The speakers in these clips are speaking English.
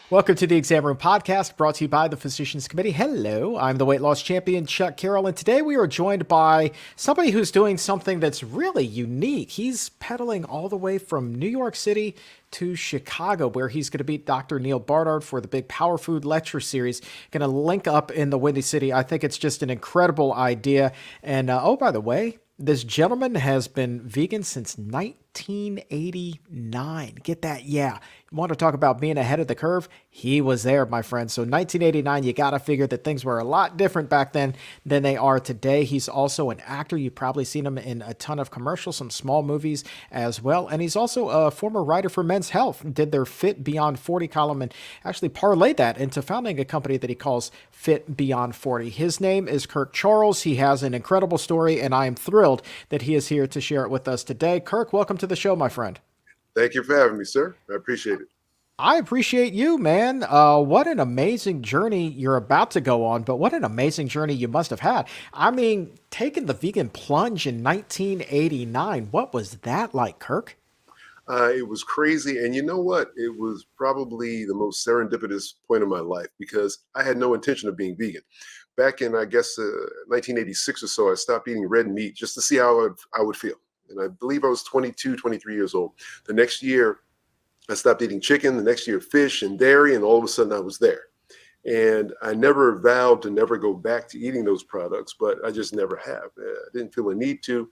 Welcome to the Exam Room Podcast, brought to you by the Physicians Committee. Hello, I'm the weight loss champion, Chuck Carroll, and today we are joined by somebody who's doing something that's really unique. He's pedaling all the way from New York City to Chicago, where he's going to beat Dr. Neil Barnard for the big Power Food Lecture Series. Going to link up in the Windy City. I think it's just an incredible idea. And oh, by the way, this gentleman has been vegan since 1989. Get that? Yeah. You want to talk about being ahead of the curve? He was there, my friend. So 1989, you got to figure that things were a lot different back then than they are today. He's also an actor. You've probably seen him in a ton of commercials, some small movies as well. And he's also a former writer for Men's Health, did their Fit Beyond 40 column and actually parlayed that into founding a company that he calls Fit Beyond 40. His name is Kirk Charles. He has an incredible story, and I am thrilled that he is here to share it with us today. Kirk, welcome to the show, my friend. Thank you for having me, sir. I appreciate it. I appreciate you, man. What an amazing journey you're about to go on, but what an amazing journey you must have had. I mean, taking the vegan plunge in 1989, what was that like, Kirk? It was crazy. And you know what? It was probably the most serendipitous point of my life because I had no intention of being vegan. Back in, I guess, 1986 or so, I stopped eating red meat just to see how I would feel. And I believe I was 22, 23 years old. The next year, I stopped eating chicken. The next year, fish and dairy. And all of a sudden, I was there. And I never vowed to never go back to eating those products, but I just never have. I didn't feel a need to.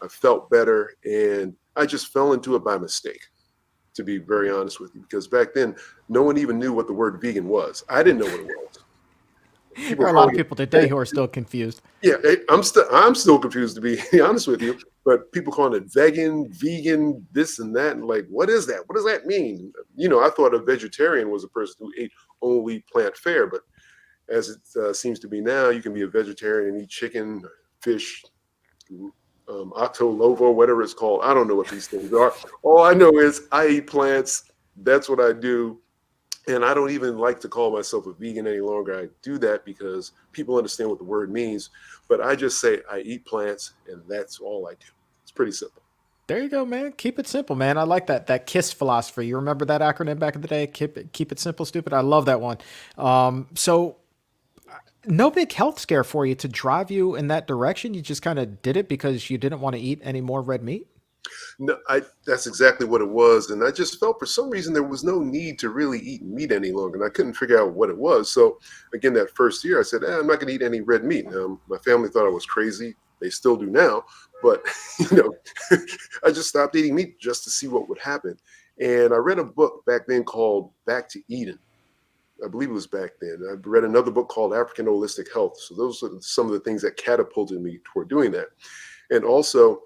I felt better. And I just fell into it by mistake, to be very honest with you, because back then, no one even knew what the word vegan was. I didn't know what it was. There People are a lot calling of it, people today who are still confused. yeah, I'm still confused, to be honest with you. But people calling it vegan, this and that, and like, what is that? What does that mean? I thought a vegetarian was a person who ate only plant fare, but as it seems to be now, you can be a vegetarian and eat chicken, fish, octolovo, whatever it's called. I don't know what these things are. All I know is I eat plants. That's what I do. And I don't even like to call myself a vegan any longer. I do that because people understand what the word means. But I just say I eat plants, and that's all I do. It's pretty simple. There you go, man. Keep it simple, man. I like that KISS philosophy. You remember that acronym back in the day? Keep it simple, stupid. I love that one. So no big health scare for you to drive you in that direction. You just kind of did it because you didn't want to eat any more red meat. No, that's exactly what it was. And I just felt for some reason there was no need to really eat meat any longer. And I couldn't figure out what it was. So again, that first year I said, I'm not going to eat any red meat. My family thought I was crazy. They still do now. But, you know, I just stopped eating meat just to see what would happen. And I read a book back then called Back to Eden. I believe it was back then. I read another book called African Holistic Health. So those are some of the things that catapulted me toward doing that. And also,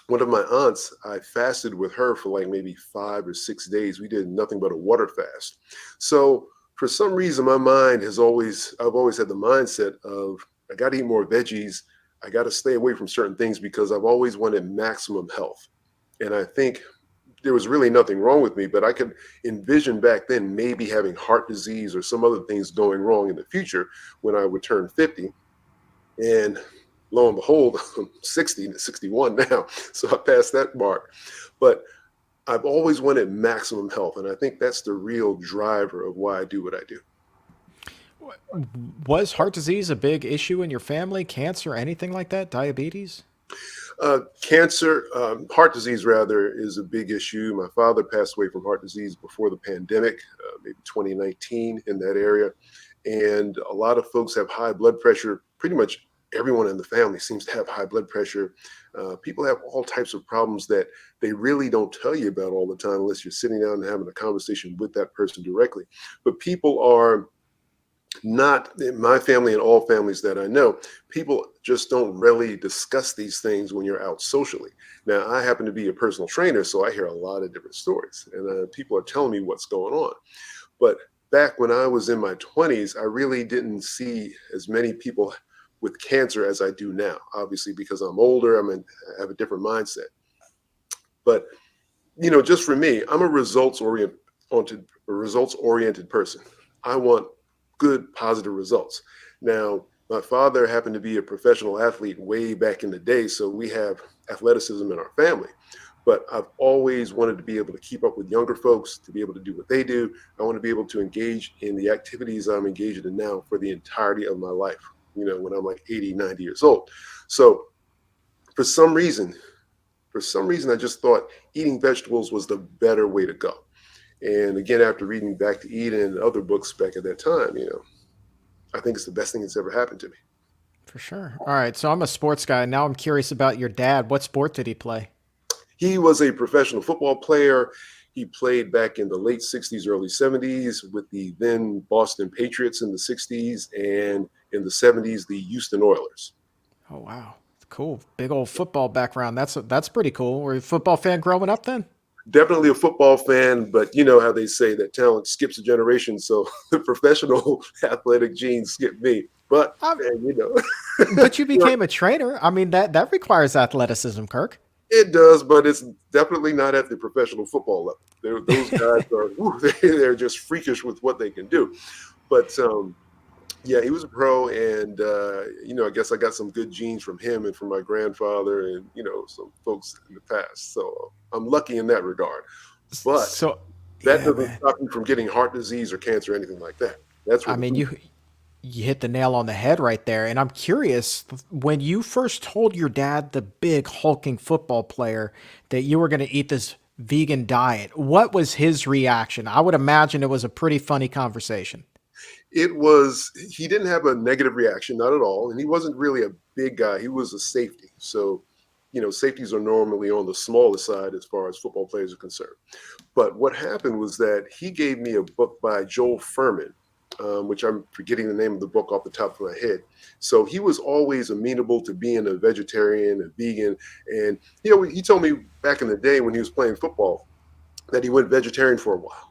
one of my aunts, I fasted with her for like maybe 5 or 6 days. We did nothing but a water fast. So for some reason, my mind I've always had the mindset of, I got to eat more veggies. I got to stay away from certain things because I've always wanted maximum health. And I think there was really nothing wrong with me, but I could envision back then maybe having heart disease or some other things going wrong in the future when I would turn 50. And lo and behold, I'm 60 to 61 now. So I passed that mark. But I've always wanted maximum health. And I think that's the real driver of why I do what I do. Was heart disease a big issue in your family? Cancer, anything like that? Diabetes? Heart disease rather, is a big issue. My father passed away from heart disease before the pandemic, maybe 2019 in that area. And a lot of folks have high blood pressure. Pretty much everyone in the family seems to have high blood pressure. People have all types of problems that they really don't tell you about all the time unless you're sitting down and having a conversation with that person directly. But people are not in my family and all families that I know, people just don't really discuss these things when you're out socially. Now, I happen to be a personal trainer, so I hear a lot of different stories, and people are telling me what's going on. But back when I was in my 20s, I really didn't see as many people with cancer as I do now, obviously, because I'm older, I have a different mindset. But, just for me, I'm a results oriented person. I want good, positive results. Now, my father happened to be a professional athlete way back in the day, so we have athleticism in our family. but I've always wanted to be able to keep up with younger folks, to be able to do what they do. I want to be able to engage in the activities I'm engaged in now for the entirety of my life, when I'm like 80, 90 years old. So for some reason, I just thought eating vegetables was the better way to go. And again, after reading Back to Eden and other books back at that time, I think it's the best thing that's ever happened to me. For sure. All right. So I'm a sports guy. Now I'm curious about your dad. What sport did he play? He was a professional football player. He played back in the late 60s, early 70s with the then Boston Patriots in the 60s, and in the 70s, the Houston Oilers. Oh, wow. Cool. Big old football background. That's pretty cool. Were you a football fan growing up then? Definitely a football fan, but you know how they say that talent skips a generation. So the professional athletic genes skipped me. But, Um, man, but you became a trainer. I mean, that requires athleticism, Kirk. it does, but it's definitely not at the professional football level. Those guys are, they're just freakish with what they can do. But yeah, he was a pro, and I guess I got some good genes from him and from my grandfather, and some folks in the past. So I'm lucky in that regard. But So, that yeah, doesn't man. stop me from getting heart disease or cancer or anything like that. That's where I the mean, food. you hit the nail on the head right there. And I'm curious, when you first told your dad, the big hulking football player, that you were going to eat this vegan diet, what was his reaction? I would imagine it was a pretty funny conversation. He didn't have a negative reaction, not at all, and he wasn't really a big guy. He was a safety, so safeties are normally on the smaller side as far as football players are concerned. But what happened was that he gave me a book by Joel Furman, which I'm forgetting the name of the book off the top of my head. So he was always amenable to being a vegetarian, a vegan. And, he told me back in the day when he was playing football that he went vegetarian for a while.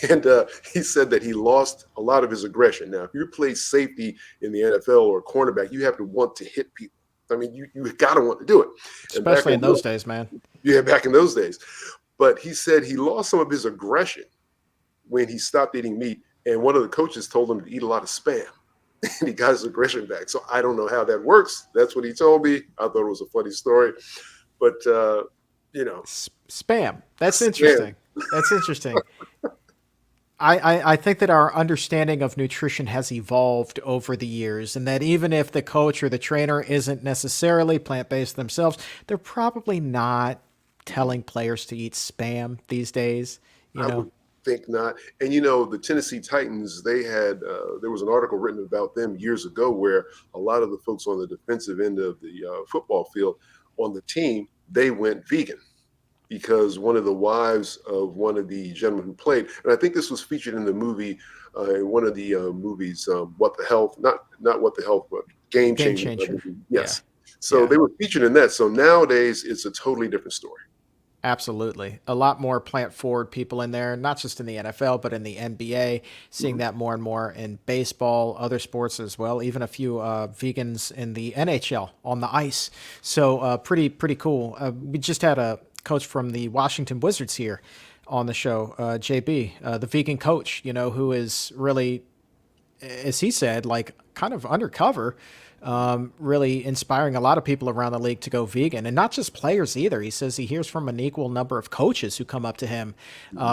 And he said that he lost a lot of his aggression. Now, if you play safety in the NFL or cornerback, you have to want to hit people. I mean, you got to want to do it. And Especially in those days, man. back in those days. But he said he lost some of his aggression when he stopped eating meat. And one of the coaches told him to eat a lot of Spam. And he got his aggression back. So I don't know how that works. That's what he told me. I thought it was a funny story. But, Spam. That's Spam. interesting. That's interesting. I think that our understanding of nutrition has evolved over the years, and that even if the coach or the trainer isn't necessarily plant based themselves, they're probably not telling players to eat spam these days. You I know, would think not. And the Tennessee Titans, they had there was an article written about them years ago where a lot of the folks on the defensive end of the football field on the team, they went vegan because one of the wives of one of the gentlemen who played, and I think this was featured in the movie, in one of the movies, What the Health, not What the Health, but Game game Changer. changer. Yeah, Yes. So yeah. they were featured in that. So nowadays it's a totally different story. Absolutely. A lot more plant forward people in there, not just in the NFL, but in the NBA. Seeing Mhm. that more and more in baseball, other sports as well, even a few vegans in the NHL on the ice. So pretty cool. We just had a coach from the Washington Wizards here on the show, JB, the vegan coach, who is really, as he said, like kind of undercover, really inspiring a lot of people around the league to go vegan, and not just players either. He says he hears from an equal number of coaches who come up to him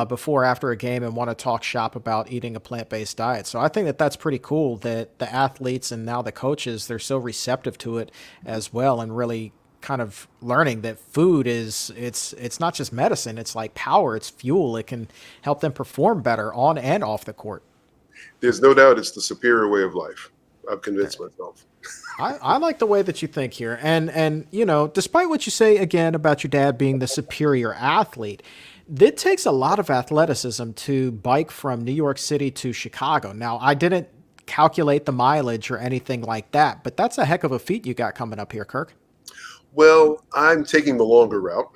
before, after a game, and want to talk shop about eating a plant-based diet. So I think that that's pretty cool that the athletes and now the coaches, they're so receptive to it as well, and really kind of learning that food is it's not just medicine. It's like power. It's fuel. It can help them perform better on and off the court. There's no doubt it's the superior way of life. I've convinced myself. I like the way that you think here. And despite what you say again about your dad being the superior athlete, it takes a lot of athleticism to bike from New York City to Chicago. Now, I didn't calculate the mileage or anything like that, but that's a heck of a feat you got coming up here, Kirk. Well, I'm taking the longer route.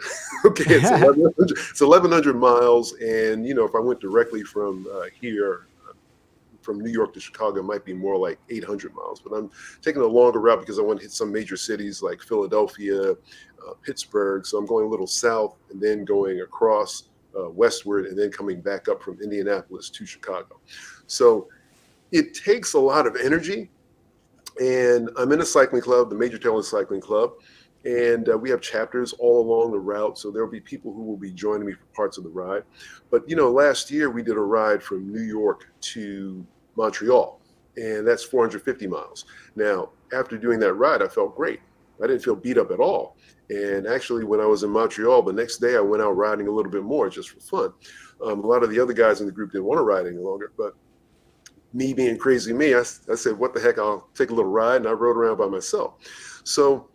Okay, it's 1,100 miles, and if I went directly from here, from New York to Chicago, it might be more like 800 miles. But I'm taking a longer route because I want to hit some major cities like Philadelphia, Pittsburgh. So I'm going a little south and then going across westward and then coming back up from Indianapolis to Chicago. So it takes a lot of energy. And I'm in a cycling club, the Major Taylor Cycling Club. And we have chapters all along the route. So there'll be people who will be joining me for parts of the ride. But, last year we did a ride from New York to Montreal, and that's 450 miles. Now, after doing that ride, I felt great. I didn't feel beat up at all. And actually, when I was in Montreal, the next day I went out riding a little bit more just for fun. A lot of the other guys in the group didn't want to ride any longer, but me being crazy me, I said, what the heck, I'll take a little ride, and I rode around by myself. So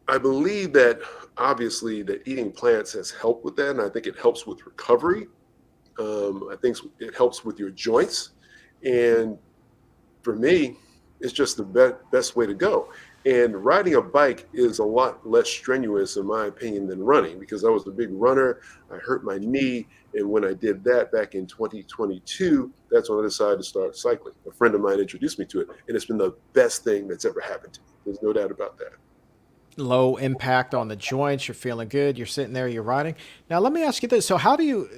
I believe that obviously that eating plants has helped with that, and I think it helps with recovery. I think it helps with your joints, and for me, it's just the best way to go. And riding a bike is a lot less strenuous, in my opinion, than running, because I was a big runner. I hurt my knee. And when I did that back in 2022, that's when I decided to start cycling. A friend of mine introduced me to it, and it's been the best thing that's ever happened to me. There's no doubt about that. Low impact on the joints. You're feeling good. You're sitting there, you're riding. Now, let me ask you this. So,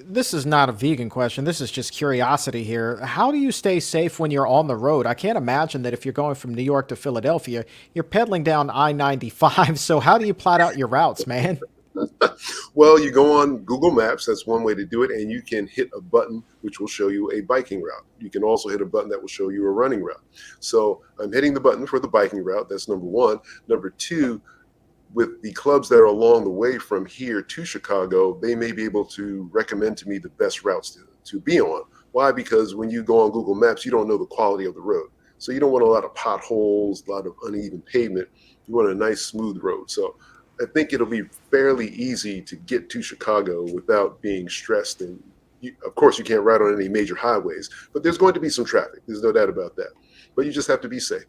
this is not a vegan question. This is just curiosity here. How do you stay safe when you're on the road? I can't imagine that if you're going from New York to Philadelphia, you're pedaling down I-95. So, how do you plot out your routes, man? Well, you go on Google Maps. That's one way to do it. And you can hit a button which will show you a biking route. You can also hit a button that will show you a running route. So I'm hitting the button for the biking route. That's number one. Number two, with the clubs that are along the way from here to Chicago, they may be able to recommend to me the best routes to be on. Why? Because when you go on Google Maps, you don't know the quality of the road. So you don't want a lot of potholes, a lot of uneven pavement. You want a nice, smooth road. So I think it'll be fairly easy to get to Chicago without being stressed. And of course, you can't ride on any major highways, but there's going to be some traffic. There's no doubt about that. But you just have to be safe.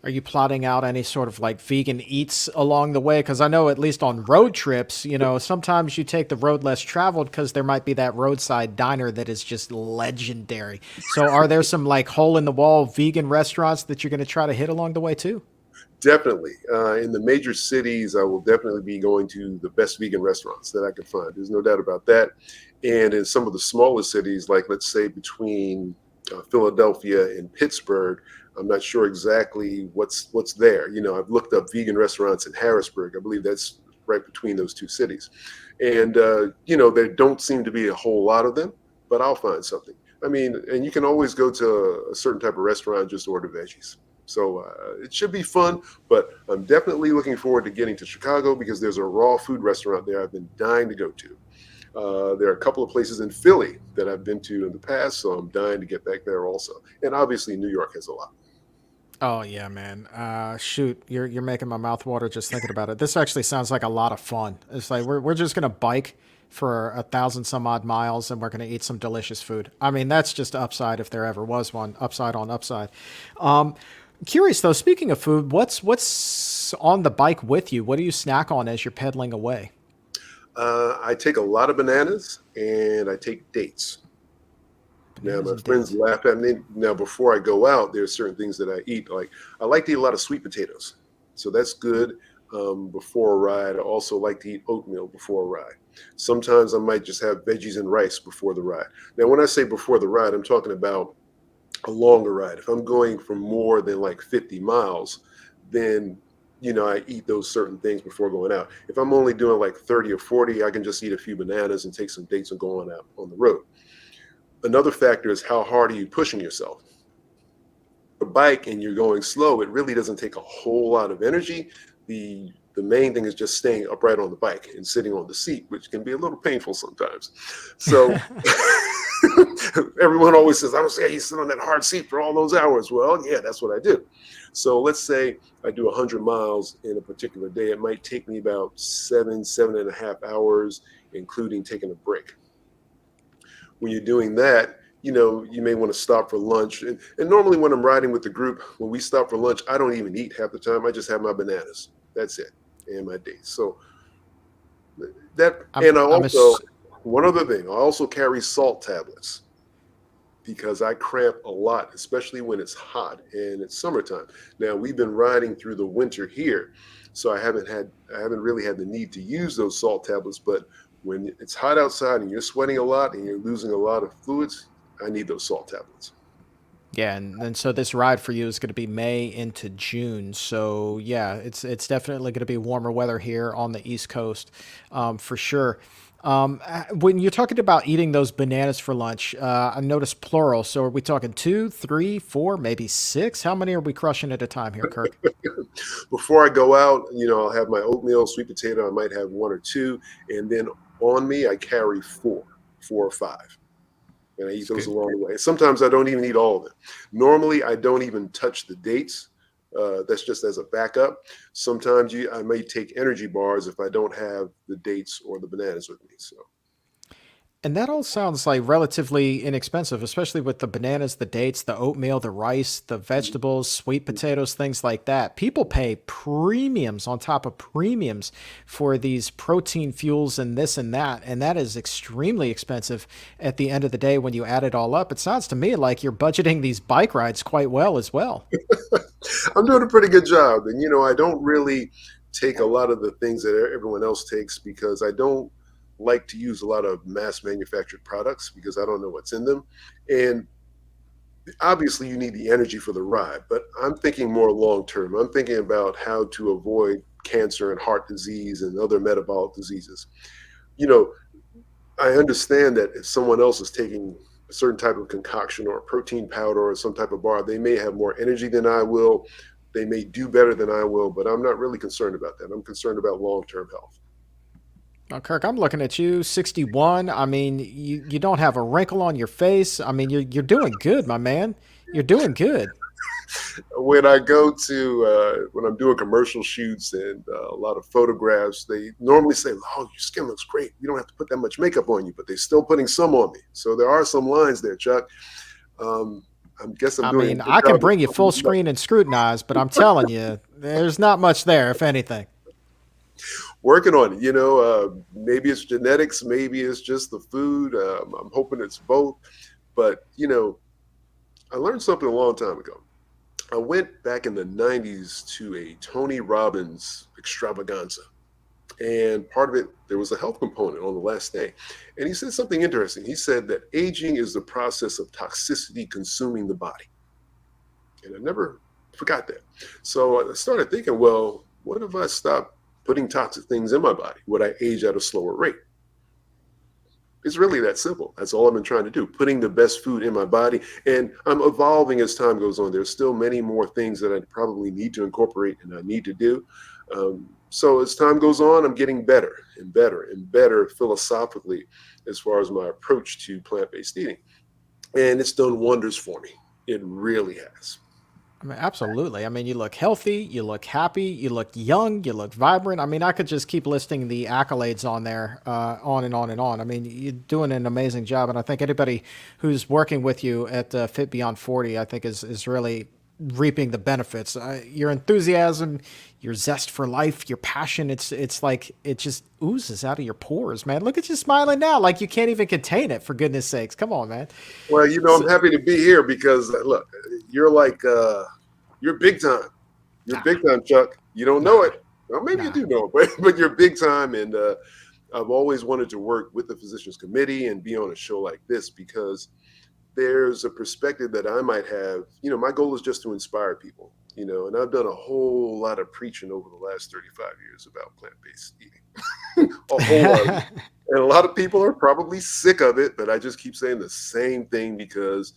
Are you plotting out any sort of like vegan eats along the way? Because I know at least on road trips, sometimes you take the road less traveled because there might be that roadside diner that is just legendary. So are there some like hole in the wall vegan restaurants that you're going to try to hit along the way too? Definitely. In the major cities, I will definitely be going to the best vegan restaurants that I can find. There's no doubt about that. And in some of the smaller cities, like let's say between Philadelphia and Pittsburgh, I'm not sure exactly what's there. I've looked up vegan restaurants in Harrisburg. I believe that's right between those two cities. And, there don't seem to be a whole lot of them, but I'll find something. I mean, and you can always go to a certain type of restaurant and just order veggies. So it should be fun, but I'm definitely looking forward to getting to Chicago because there's a raw food restaurant there I've been dying to go to. There are a couple of places in Philly that I've been to in the past, so I'm dying to get back there also. And obviously, New York has a lot. Oh yeah, man. Shoot, you're making my mouth water just thinking about it. This actually sounds like a lot of fun. It's like we're just gonna bike for 1,000 some odd miles and we're gonna eat some delicious food. I mean, that's just upside if there ever was one. Upside on upside. Um, Curious though. Speaking of food, what's on the bike with you? What do you snack on as you're pedaling away? I take a lot of bananas and I take dates. Now, Bananas my and friends dates. laugh at me. Now, before I go out, there's certain things that I eat. Like I like to eat a lot of sweet potatoes, so that's good before a ride. I also like to eat oatmeal before a ride. Sometimes I might just have veggies and rice before the ride. Now, when I say before the ride, I'm talking about a longer ride. If I'm going for more than like 50 miles, then I eat those certain things before going out. If I'm only doing like 30 or 40, I can just eat a few bananas and take some dates and go on out on the road. Another factor is how hard are you pushing yourself? A bike and you're going slow, it really doesn't take a whole lot of energy. The main thing is just staying upright on the bike and sitting on the seat, which can be a little painful sometimes. So everyone always says, I don't see how you sit on that hard seat for all those hours. Well, yeah, that's what I do. So let's say I do 100 miles in a particular day. It might take me about 7.5 hours, including taking a break. When you're doing that, you may want to stop for lunch. And normally when I'm riding with the group, when we stop for lunch, I don't even eat half the time. I just have my bananas. That's it. And my dates. So that, I'm and I I'm also, ass- one other thing, I also carry salt tablets because I cramp a lot, especially when it's hot and it's summertime. Now we've been riding through the winter here, so I haven't really had the need to use those salt tablets. But when it's hot outside and you're sweating a lot and you're losing a lot of fluids, I need those salt tablets. Yeah, and so this ride for you is going to be May into June. So yeah, it's definitely going to be warmer weather here on the East Coast, for sure. When you're talking about eating those bananas for lunch, I noticed plural. So are we talking two, three, four, maybe six? How many are we crushing at a time here, Kirk? Before I go out, I'll have my oatmeal, sweet potato. I might have one or two, and then on me, I carry four or five, and I eat It's those good. along the way. Sometimes I don't even eat all of them. Normally, I don't even touch the dates. That's just as a backup. Sometimes I may take energy bars if I don't have the dates or the bananas with me. So And that all sounds like relatively inexpensive, especially with the bananas, the dates, the oatmeal, the rice, the vegetables, sweet potatoes, things like that. People pay premiums on top of premiums for these protein fuels and this and that. And that is extremely expensive at the end of the day when you add it all up. It sounds to me like you're budgeting these bike rides quite well as well. I'm doing a pretty good job. And, I don't really take a lot of the things that everyone else takes because I don't like to use a lot of mass manufactured products because I don't know what's in them. And obviously, you need the energy for the ride, but I'm thinking more long term. I'm thinking about how to avoid cancer and heart disease and other metabolic diseases. You know, I understand that if someone else is taking a certain type of concoction or a protein powder or some type of bar, they may have more energy than I will. They may do better than I will, but I'm not really concerned about that. I'm concerned about long term health. Now, Kirk, I'm looking at you, 61. I mean, you don't have a wrinkle on your face. I mean, you're doing good, my man. You're doing good. When I go to when I'm doing commercial shoots and a lot of photographs, they normally say, "Oh, your skin looks great. You don't have to put that much makeup on you," but they're still putting some on me. So there are some lines there, Chuck. Um, I guess I'm I doing a mean, good I can job of bring you full covering it up. screen and scrutinize, but I'm telling you, there's not much there, if anything. Working on it. Maybe it's genetics, maybe it's just the food. I'm hoping it's both. But I learned something a long time ago. I went back in the 90s to a Tony Robbins extravaganza. And part of it, there was a health component on the last day. And he said something interesting. He said that aging is the process of toxicity consuming the body. And I never forgot that. So I started thinking, well, what if I stop putting toxic things in my body? Would I age at a slower rate? It's really that simple. That's all I've been trying to do, putting the best food in my body. And I'm evolving as time goes on. There's still many more things that I probably need to incorporate and I need to do. So as time goes on, I'm getting better and better and better philosophically as far as my approach to plant-based eating. And it's done wonders for me. It really has. I mean, absolutely. I mean, you look healthy, you look happy, you look young, you look vibrant. I mean, I could just keep listing the accolades on there, on and on and on. I mean, you're doing an amazing job, and I think anybody who's working with you at Fit Beyond 40, I think, is really reaping the benefits. Your enthusiasm, your zest for life, your passion. It's like it just oozes out of your pores, man. Look at you smiling now, like you can't even contain it. For goodness sakes, come on, man. Well, I'm So, happy to be here because look, you're like you're big time. You're nah, big time, Chuck. You don't know nah, it. Well, maybe you nah. do know it, but you're big time. And I've always wanted to work with the Physicians Committee and be on a show like this because there's a perspective that I might have. My goal is just to inspire people, and I've done a whole lot of preaching over the last 35 years about plant-based eating, a whole lot of it. And a lot of people are probably sick of it, but I just keep saying the same thing because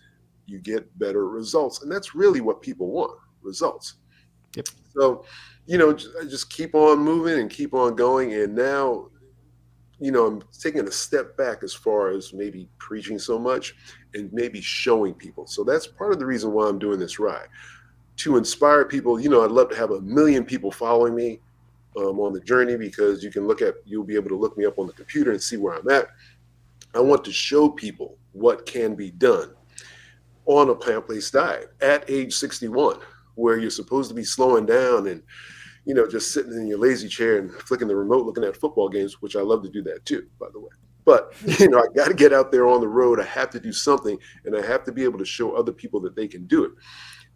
you get better results. And that's really what people want, results. Yep. So, I just keep on moving and keep on going. And now, I'm taking a step back as far as maybe preaching so much and maybe showing people. So that's part of the reason why I'm doing this ride to inspire people. I'd love to have 1 million people following me on the journey because you'll be able to look me up on the computer and see where I'm at. I want to show people what can be done on a plant-based diet at age 61, where you're supposed to be slowing down and just sitting in your lazy chair and flicking the remote, looking at football games, which I love to do that too, by the way. But, I got to get out there on the road. I have to do something, and I have to be able to show other people that they can do it.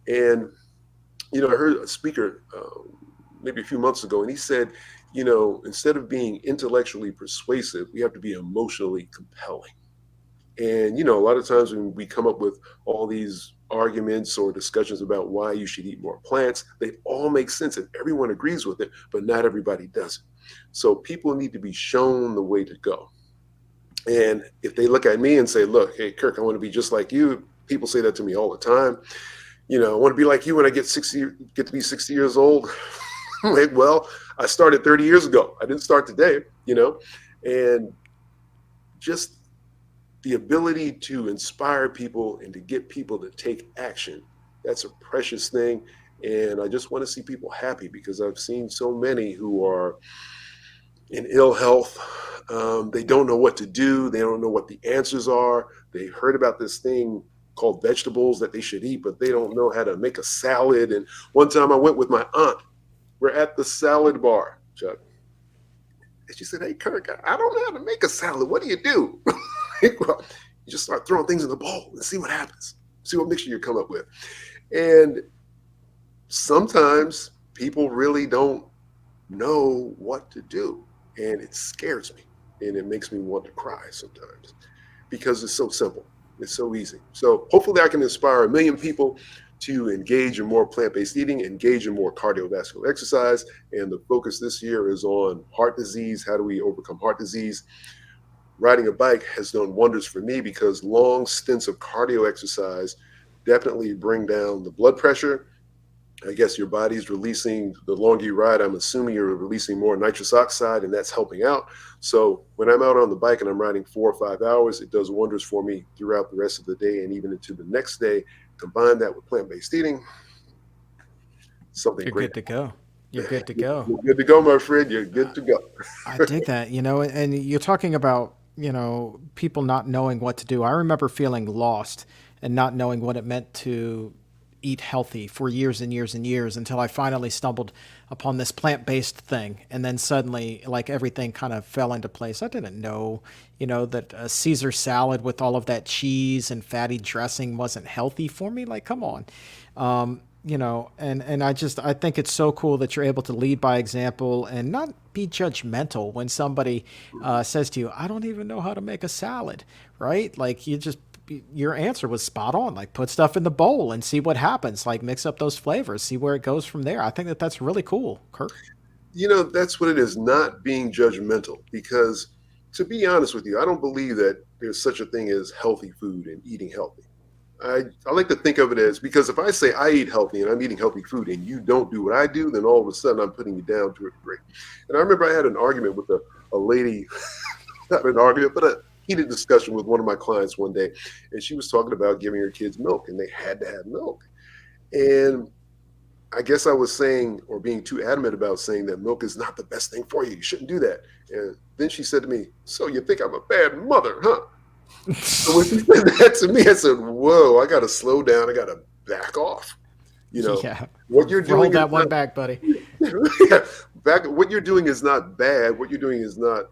And, I heard a speaker maybe a few months ago, and he said, instead of being intellectually persuasive, we have to be emotionally compelling. And, a lot of times when we come up with all these arguments or discussions about why you should eat more plants, they all make sense and everyone agrees with it, but not everybody does it. So people need to be shown the way to go. And if they look at me and say, look, hey, Kirk, I want to be just like you. People say that to me all the time. I want to be like you when I get to be 60 years old. Like, well, I started 30 years ago. I didn't start today, and just the ability to inspire people and to get people to take action. That's a precious thing. And I just want to see people happy because I've seen so many who are in ill health. They don't know what to do. They don't know what the answers are. They heard about this thing called vegetables that they should eat, but they don't know how to make a salad. And one time I went with my aunt. We're at the salad bar, Chuck. And she said, hey, Kirk, I don't know how to make a salad. What do you do? Well, you just start throwing things in the bowl and see what happens. See what mixture you come up with. And sometimes people really don't know what to do. And it scares me. And it makes me want to cry sometimes because it's so simple. It's so easy. So hopefully I can inspire 1 million people to engage in more plant-based eating, engage in more cardiovascular exercise. And the focus this year is on heart disease. How do we overcome heart disease? Riding a bike has done wonders for me because long stints of cardio exercise definitely bring down the blood pressure. I guess your body's releasing, the longer you ride, I'm assuming you're releasing more nitrous oxide, and that's helping out. So when I'm out on the bike and I'm riding 4 or 5 hours, it does wonders for me throughout the rest of the day and even into the next day. Combine that with plant-based eating, something You're great. good to go. You're good to go. You're good to go, my friend. You're good to go. I dig that, and you're talking about, people not knowing what to do. I remember feeling lost and not knowing what it meant to eat healthy for years and years and years until I finally stumbled upon this plant-based thing. And then suddenly, like, everything kind of fell into place. I didn't know, that a Caesar salad with all of that cheese and fatty dressing wasn't healthy for me. Like, come on. And I think it's so cool that you're able to lead by example and not be judgmental when somebody says to you, I don't even know how to make a salad, right? Like, your answer was spot on. Like, put stuff in the bowl and see what happens. Like, mix up those flavors, see where it goes from there. I think that's really cool, Kirk. That's what it is, not being judgmental. Because to be honest with you, I don't believe that there's such a thing as healthy food and eating healthy. I like to think of it as, because if I say I eat healthy and I'm eating healthy food and you don't do what I do, then all of a sudden I'm putting you down to a degree. And I remember I had an argument with a lady, not an argument, but a heated discussion with one of my clients one day. And she was talking about giving her kids milk and they had to have milk. And I guess I was saying, or being too adamant about saying that milk is not the best thing for you. You shouldn't do that. And then she said to me, so you think I'm a bad mother, huh? So when she said that to me, I said, whoa, I got to slow down. I got to back off. Yeah. What you're doing. Roll that one back, buddy. What you're doing is not bad. What you're doing is not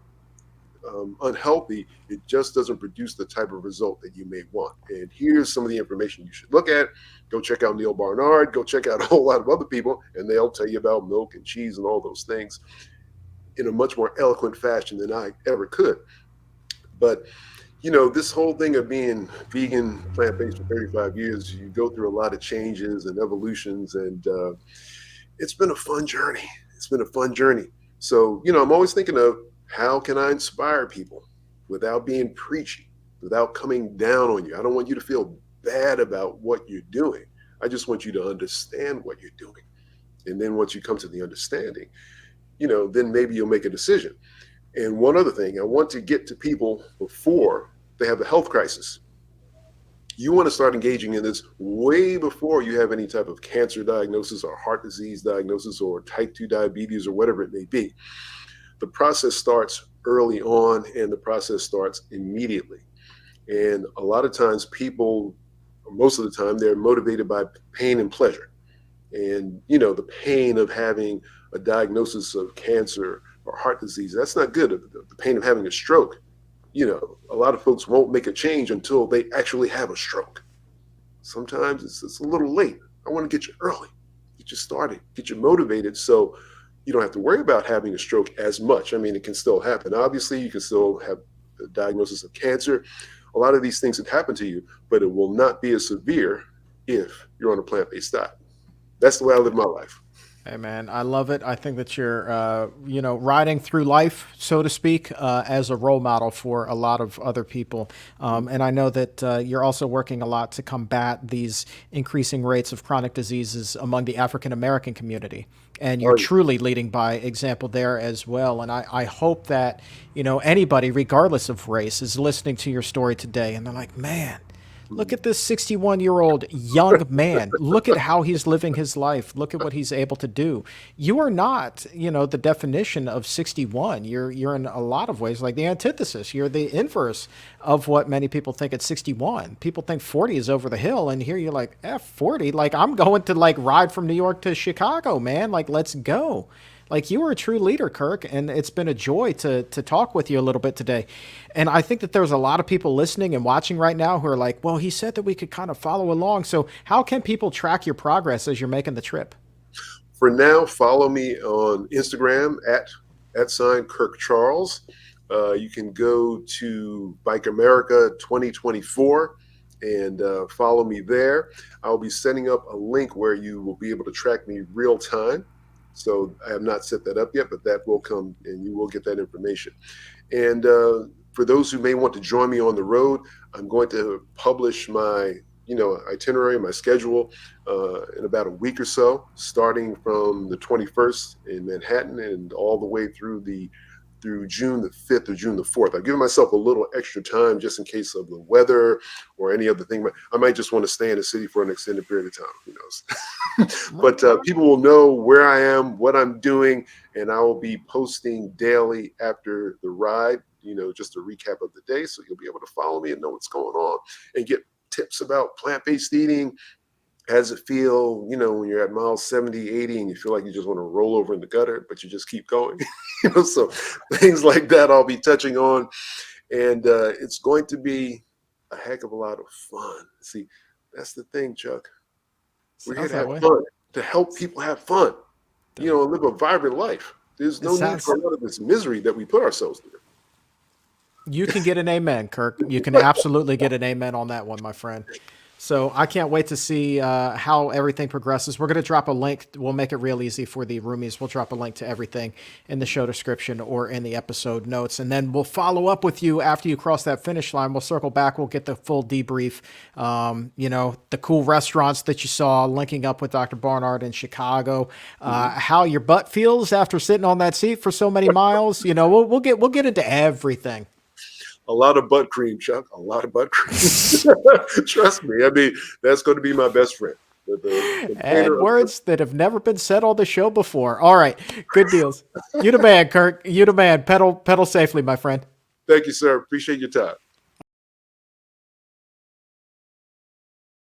unhealthy. It just doesn't produce the type of result that you may want. And here's some of the information you should look at. Go check out Neil Barnard. Go check out a whole lot of other people, and they'll tell you about milk and cheese and all those things in a much more eloquent fashion than I ever could. But this whole thing of being vegan, plant-based for 35 years, you go through a lot of changes and evolutions, and it's been a fun journey. It's been a fun journey. So, I'm always thinking of how can I inspire people without being preachy, without coming down on you. I don't want you to feel bad about what you're doing. I just want you to understand what you're doing. And then once you come to the understanding, then maybe you'll make a decision. And one other thing, I want to get to people before they have a health crisis. You want to start engaging in this way before you have any type of cancer diagnosis or heart disease diagnosis or type 2 diabetes or whatever it may be. The process starts early on and the process starts immediately. And a lot of times people, most of the time, they're motivated by pain and pleasure. And, the pain of having a diagnosis of cancer or heart disease, that's not good. The pain of having a stroke, a lot of folks won't make a change until they actually have a stroke. Sometimes it's a little late. I want to get you early, get you started, get you motivated so you don't have to worry about having a stroke as much. I mean, it can still happen. Obviously, you can still have a diagnosis of cancer, a lot of these things that happen to you, but it will not be as severe if you're on a plant-based diet. That's the way I live my life. Hey man, I love it. I think that you're, riding through life, so to speak, as a role model for a lot of other people. And I know that you're also working a lot to combat these increasing rates of chronic diseases among the African American community. And you're Oh, yeah. truly leading by example there as well. And I hope that, anybody, regardless of race, is listening to your story today and they're like, man, look at this 61-year-old young man. Look at how he's living his life. Look at what he's able to do. You are not, the definition of 61. You're in a lot of ways like the antithesis. You're the inverse of what many people think at 61. People think 40 is over the hill, and here you're like, 40? Like, I'm going to like ride from New York to Chicago, man. Like, let's go. Like, you are a true leader, Kirk, and it's been a joy to talk with you a little bit today. And I think that there's a lot of people listening and watching right now who are like, well, he said that we could kind of follow along. So how can people track your progress as you're making the trip? For now, follow me on Instagram at Kirk Charles. You can go to Bike America 2024 and follow me there. I'll be setting up a link where you will be able to track me real time. So I have not set that up yet, but that will come and you will get that information. And for those who may want to join me on the road, I'm going to publish my itinerary, my schedule in about a week or so, starting from the 21st in Manhattan and all the way through June the 5th or June the 4th. I've given myself a little extra time just in case of the weather or any other thing. But I might just want to stay in the city for an extended period of time. Who knows? But people will know where I am, what I'm doing, and I will be posting daily after the ride, just a recap of the day. So you'll be able to follow me and know what's going on and get tips about plant-based eating. How does it feel, when you're at miles 70, 80 and you feel like you just want to roll over in the gutter, but you just keep going? So things like that I'll be touching on. And it's going to be a heck of a lot of fun. See, that's the thing, Chuck. We're here to have fun, to help people have fun, and live a vibrant life. There's no need for a lot of this misery that we put ourselves through. You can get an amen, Kirk. You can absolutely get an amen on that one, my friend. So I can't wait to see how everything progresses. We're going to drop a link. We'll make it real easy for the roomies. We'll drop a link to everything in the show description or in the episode notes. And then we'll follow up with you after you cross that finish line. We'll circle back. We'll get the full debrief. The cool restaurants that you saw, linking up with Dr. Barnard in Chicago, how your butt feels after sitting on that seat for so many miles. We'll get into everything. A lot of butt cream, Chuck. A lot of butt cream. Trust me. I mean, that's going to be my best friend. And words that have never been said on the show before. All right. Good deals. You the man, Kirk. You the man. Pedal safely, my friend. Thank you, sir. Appreciate your time.